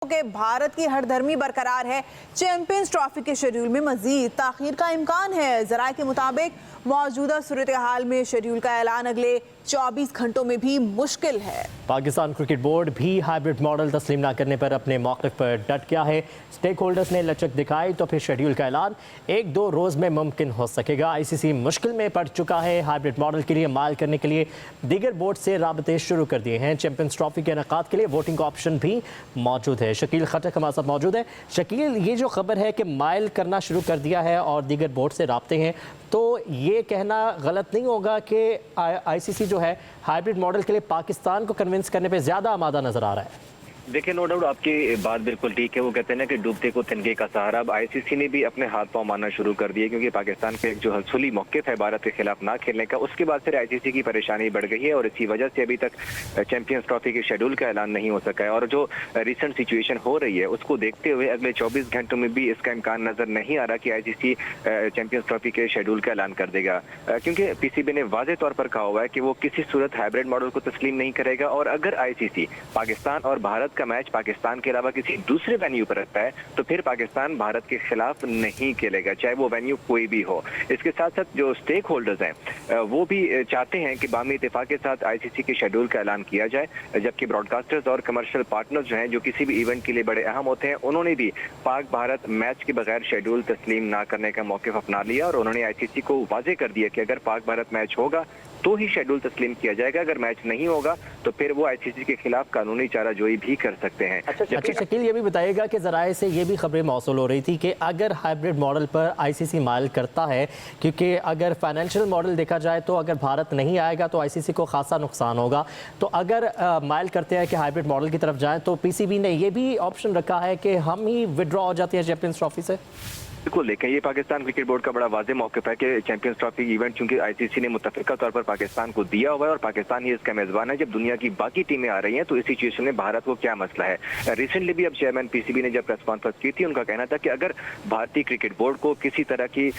के भारत की हरधर्मी बरकरार है। चैंपियंस ट्रॉफी के शेड्यूल में मजीद ताखीर का इम्कान है। जराये के मुताबिक मौजूदा सूरत हाल में शेड्यूल का ऐलान अगले 24 घंटों में भी मुश्किल है। पाकिस्तान क्रिकेट बोर्ड भी हाइब्रिड मॉडल तस्लीम न करने पर अपने मौक़िफ़ पर डट गया है। स्टेक होल्डर्स ने लचक दिखाई तो फिर शेड्यूल का ऐलान 1-2 रोज़ में मुमकिन हो सकेगा। ICC मुश्किल में पड़ चुका है। हाइब्रिड मॉडल के लिए माल करने के लिए दीगर बोर्ड से राबते शुरू कर दिए हैं। चैंपियंस ट्रॉफी के इनेकाद के लिए वोटिंग का ऑप्शन भी मौजूद है। शकील खटक हमारे साथ मौजूद है। शकील, ये जो खबर है कि माइल करना शुरू कर दिया है और दीगर बोर्ड से राबते हैं, तो ये कहना गलत नहीं होगा कि ICC जो है हाइब्रिड मॉडल के लिए पाकिस्तान को कन्विंस करने पे ज़्यादा आमादा नज़र आ रहा है? देखिए, नो डाउट आपकी बात बिल्कुल ठीक है। वो कहते हैं ना कि डूबते को तिनके का सहारा। अब ICC ने भी अपने हाथ पांव मारना शुरू कर दिए, क्योंकि पाकिस्तान का एक जो हसूली मौक़िफ़ है भारत के खिलाफ ना खेलने का, उसके बाद फिर ICC की परेशानी बढ़ गई है और इसी वजह से अभी तक चैंपियंस ट्रॉफी के शेड्यूल का ऐलान नहीं हो सका है। और जो रिसेंट सिचुएशन हो रही है उसको देखते हुए अगले 24 घंटों में भी इसका इम्कान नजर नहीं आ रहा कि ICC चैंपियंस ट्रॉफी के शेड्यूल का ऐलान कर देगा, क्योंकि PCB ने वाज़ेह तौर पर कहा हुआ है कि वो किसी सूरत हाइब्रिड मॉडल को तस्लीम नहीं करेगा। और अगर ICC पाकिस्तान और भारत का मैच पाकिस्तान के अलावा किसी दूसरे वेन्यू पर रखता है तो फिर पाकिस्तान भारत के खिलाफ नहीं खेलेगा, चाहे वो वेन्यू कोई भी हो। इसके साथ साथ जो स्टेक होल्डर्स हैं वो भी चाहते हैं कि बामी इत्तेफाक के साथ ICC के शेड्यूल का ऐलान किया जाए, जबकि ब्रॉडकास्टर्स और कमर्शियल पार्टनर्स जो हैं, जो किसी भी इवेंट के लिए बड़े अहम होते हैं, उन्होंने भी पाक भारत मैच के बगैर शेड्यूल तस्लीम ना करने का मौक़िफ़ अपना लिया और उन्होंने ICC को वाज़ेह कर दिया कि अगर पाक भारत मैच होगा तो ही शेड्यूल तस्लीम किया जाएगा, अगर मैच नहीं होगा तो फिर वो ICC के खिलाफ कानूनी चाराजोई भी कर सकते हैं। अच्छा शकील, ये भी बताइएगा कि ज़राए से ये भी खबरें मौसूल हो रही थी कि अगर हाइब्रिड मॉडल पर ICC माइल करता है, क्योंकि अगर फाइनेंशियल मॉडल देखा जाए तो अगर भारत नहीं आएगा तो ICC को खासा नुकसान होगा, तो अगर माइल करते हैं कि हाइब्रिड मॉडल की तरफ जाएँ तो PCB ने ये भी ऑप्शन रखा है कि हम ही विड्रॉ हो जाते हैं चैंपियंस ट्रॉफी से। बिल्कुल, लेकिन ये पाकिस्तान क्रिकेट बोर्ड का बड़ा वाज़ेह मौक़िफ़ है कि चैंपियंस ट्रॉफी इवेंट चूंकि ICC ने मुत्तफ़िका तौर पर पाकिस्तान को दिया हुआ है और पाकिस्तान ही इसका मेज़बान है, जब दुनिया की बाकी टीमें आ रही हैं तो इस सिचुएशन में भारत को क्या मसला है। रिसेंटली भी अब चेयरमैन PCB ने जब प्रेस कॉन्फ्रेंस की थी, उनका कहना था कि अगर भारतीय क्रिकेट बोर्ड को किसी तरह की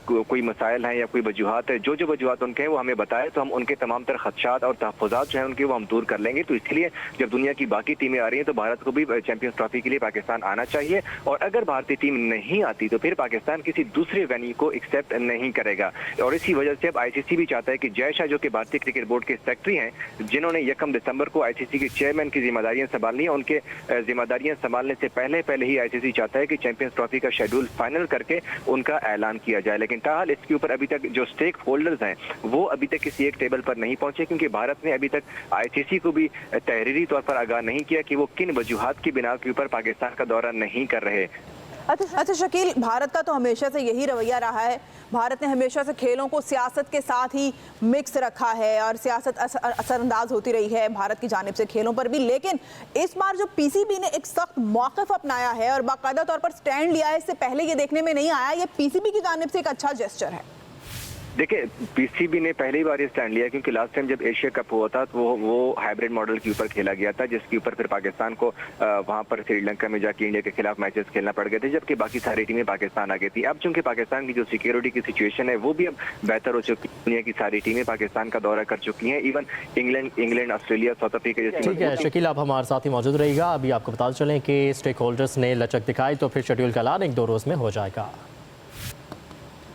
कोई मसाइल हैं या कोई वजूहात है, जो वजूहात उनके हैं वो हमें बताए तो हम उनके तमाम तर खदशात और तहफ़्फ़ुज़ात जो हैं उनके वो हम दूर कर लेंगे। तो इसलिए जब दुनिया की बाकी टीमें आ रही हैं तो भारत को भी चैंपियंस ट्रॉफी के लिए पाकिस्तान आना चाहिए, और अगर भारतीय टीम नहीं आती तो फिर पाकिस्तान किसी दूसरे वेन्यू को एक्सेप्ट नहीं करेगा। और इसी वजह से अब ICC भी चाहता है कि जय शाह, जो कि भारतीय क्रिकेट बोर्ड के सेक्रेटरी हैं, जिन्होंने 1 दिसंबर को ICC के चेयरमैन की जिम्मेदारियां संभालनी है, उनके जिम्मेदारियां संभालने से पहले ही ICC चाहता है कि चैंपियंस ट्रॉफी का शेड्यूल फाइनल करके उनका ऐलान किया जाए। लेकिन ताहाल इसके ऊपर अभी तक जो स्टेक होल्डर्स हैं वो अभी तक किसी एक टेबल पर नहीं पहुंचे, क्योंकि भारत ने अभी तक ICC को भी तहरीरी तौर पर आगाह नहीं किया कि वो किन वजूहात की बिना के ऊपर पाकिस्तान का दौरा नहीं कर रहे। अच्छा शकील, भारत का तो हमेशा से यही रवैया रहा है। भारत ने हमेशा से खेलों को सियासत के साथ ही मिक्स रखा है और सियासत असरअंदाज होती रही है भारत की जानिब से खेलों पर भी। लेकिन इस बार जो PCB ने एक सख्त मौक़िफ़ अपनाया है और बाकायदा तौर पर स्टैंड लिया है, इससे पहले ये देखने में नहीं आया। ये PCB की जानिब से एक अच्छा जेस्चर है। देखिए, PCB ने पहली बार ये स्टैंड लिया क्योंकि लास्ट टाइम जब एशिया कप हुआ था तो वो हाइब्रिड मॉडल के ऊपर खेला गया था, जिसके ऊपर फिर पाकिस्तान को वहां पर श्रीलंका में जाके इंडिया के खिलाफ मैचेस खेलना पड़ गए थे, जबकि बाकी सारी टीमें पाकिस्तान आ गई थी। अब चूंकि पाकिस्तान की जो सिक्योरिटी की सिचुएशन है वो भी अब बेहतर हो चुकी है, दुनिया की सारी टीमें पाकिस्तान का दौरा कर चुकी हैं, even England, Australia, south Africa जैसी। ठीक है शकील, आप हमारे साथ ही मौजूद रहिएगा। अभी आपको बता चलें कि स्टेक होल्डर्स ने लचक दिखाई तो फिर शेड्यूल का ऐलान 1-2 रोज़ में हो जाएगा।